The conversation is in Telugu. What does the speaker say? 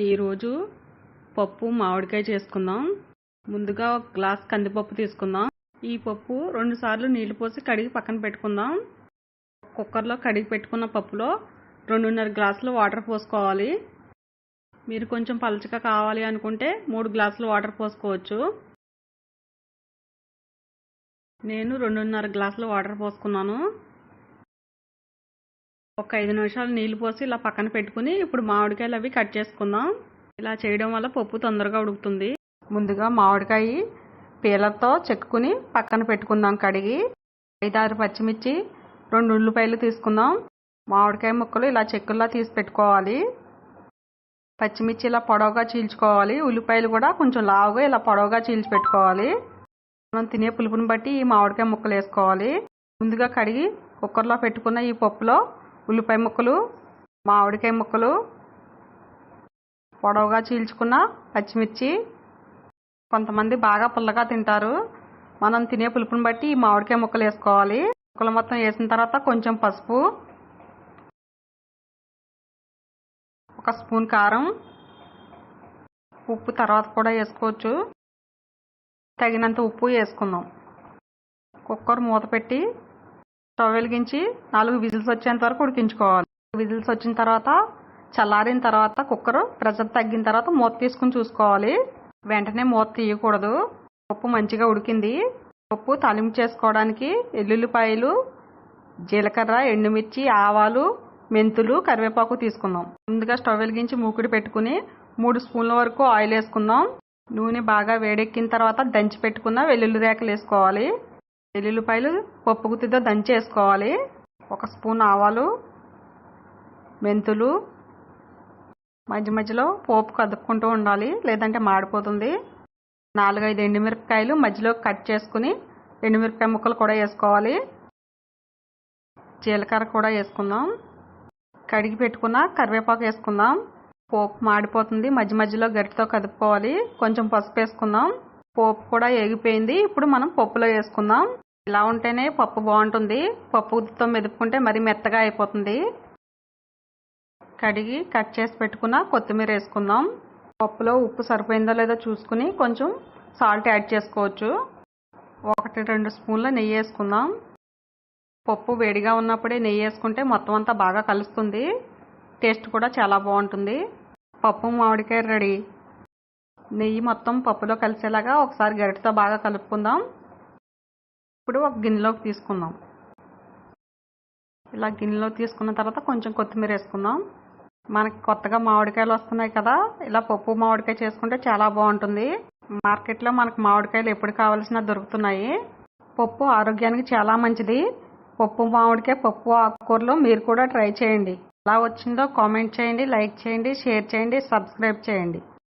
ఈరోజు పప్పు మామిడికాయ చేసుకుందాం. ముందుగా ఒక గ్లాస్ కందిపప్పు తీసుకుందాం. ఈ పప్పు 2 సార్లు నీళ్లు పోసి కడిగి పక్కన పెట్టుకుందాం. కుక్కర్లో కడిగి పెట్టుకున్న పప్పులో 2.5 గ్లాసులు వాటర్ పోసుకోవాలి. మీరు కొంచెం పలచగా కావాలి అనుకుంటే 3 గ్లాసులు వాటర్ పోసుకోవచ్చు. నేను 2.5 గ్లాసులు వాటర్ పోసుకున్నాను. ఒక 5 నిమిషాలు నీళ్లు పోసి ఇలా పక్కన పెట్టుకుని ఇప్పుడు మామిడికాయలు అవి కట్ చేసుకుందాం. ఇలా చేయడం వల్ల పప్పు తొందరగా ఉడుకుతుంది. ముందుగా మామిడికాయ పీలర్తో చెక్కుని పక్కన పెట్టుకుందాం. కడిగి 5-6 పచ్చిమిర్చి, 2 ఉల్లిపాయలు తీసుకుందాం. మామిడికాయ ముక్కలు ఇలా చెక్కుల్లా తీసి పెట్టుకోవాలి. పచ్చిమిర్చి ఇలా పొడవుగా చీల్చుకోవాలి. ఉల్లిపాయలు కూడా కొంచెం లావుగా ఇలా పొడవుగా చీల్చి పెట్టుకోవాలి. మనం తినే పులుపుని బట్టి ఈ మామిడికాయ ముక్కలు వేసుకోవాలి. ముందుగా కడిగి కుక్కర్లో పెట్టుకున్న ఈ పప్పులో ఉల్లిపాయ ముక్కలు, మామిడికాయ ముక్కలు, పొడవుగా చీల్చుకున్న పచ్చిమిర్చి, కొంతమంది బాగా పుల్లగా తింటారు. మనం తినే పులుపుని బట్టి ఈ మామిడికాయ ముక్కలు వేసుకోవాలి. ముక్కలు మొత్తం వేసిన తర్వాత కొంచెం పసుపు, 1 స్పూన్ కారం, ఉప్పు తర్వాత కూడా వేసుకోవచ్చు. తగినంత ఉప్పు వేసుకుందాం. కుక్కర్ మూత పెట్టి స్టవ్ వెలిగించి 4 విజిల్స్ వచ్చేంత వరకు ఉడికించుకోవాలి. విజిల్స్ వచ్చిన తర్వాత చల్లారిన తర్వాత కుక్కర్ ప్రెషర్ తగ్గిన తర్వాత మూత తీసుకుని చూసుకోవాలి. వెంటనే మూత తీయకూడదు. పప్పు మంచిగా ఉడికింది. పప్పు తాలింపు చేసుకోవడానికి ఎల్లుల్లిపాయలు, జీలకర్ర, ఎండుమిర్చి, ఆవాలు, మెంతులు, కరివేపాకు తీసుకుందాం. ముందుగా స్టవ్ వెలిగించి మూకుడు పెట్టుకుని 3 స్పూన్ల వరకు ఆయిల్ వేసుకుందాం. నూనె బాగా వేడెక్కిన తర్వాత దంచి పెట్టుకున్న వెల్లుల్లి రేకలు వేసుకోవాలి. వెల్లుల్లిపాయలు పప్పు గుత్తితో దంచి వేసుకోవాలి. 1 స్పూన్ ఆవాలు, మెంతులు, మధ్య మధ్యలో పోపు కదుపుకుంటూ ఉండాలి, లేదంటే మాడిపోతుంది. 4-5 ఎండుమిరపకాయలు మధ్యలో కట్ చేసుకుని ఎండుమిరపకాయ ముక్కలు కూడా వేసుకోవాలి. జీలకర్ర కూడా వేసుకుందాం. కడిగి పెట్టుకున్న కరివేపాకు వేసుకుందాం. పోపు మాడిపోతుంది, మధ్య మధ్యలో గరిటతో కదుపుకోవాలి. కొంచెం పసుపు వేసుకుందాం. పోపు కూడా ఏగిపోయింది. ఇప్పుడు మనం పప్పులో వేసుకుందాం. ఇలా ఉంటేనే పప్పు బాగుంటుంది. పప్పుతో మెదుపుకుంటే మరీ మెత్తగా అయిపోతుంది. కడిగి కట్ చేసి పెట్టుకున్న కొత్తిమీర వేసుకుందాం. పప్పులో ఉప్పు సరిపోయిందో లేదో చూసుకుని కొంచెం సాల్ట్ యాడ్ చేసుకోవచ్చు. 1-2 స్పూన్ల నెయ్యి వేసుకుందాం. పప్పు వేడిగా ఉన్నప్పుడే నెయ్యి వేసుకుంటే మొత్తం అంతా బాగా కలుస్తుంది. టేస్ట్ కూడా చాలా బాగుంటుంది. పప్పు మామిడికాయ రెడీ. నెయ్యి మొత్తం పప్పులో కలిసేలాగా ఒకసారి గరిటతో బాగా కలుపుకుందాం. ఇప్పుడు ఒక గిన్నెలోకి తీసుకుందాం. ఇలా గిన్నెలో తీసుకున్న తర్వాత కొంచెం కొత్తిమీర వేసుకుందాం. మనకి కొత్తగా మామిడికాయలు వస్తున్నాయి కదా, ఇలా పప్పు మామిడికాయ చేసుకుంటే చాలా బాగుంటుంది. మార్కెట్లో మనకు మామిడికాయలు ఎప్పుడు కావాల్సినా దొరుకుతున్నాయి. పప్పు ఆరోగ్యానికి చాలా మంచిది. పప్పు మామిడికాయ, పప్పు ఆకుకూరలు మీరు కూడా ట్రై చేయండి. ఎలా వచ్చిందో కామెంట్ చేయండి, లైక్ చేయండి, షేర్ చేయండి, సబ్స్క్రైబ్ చేయండి.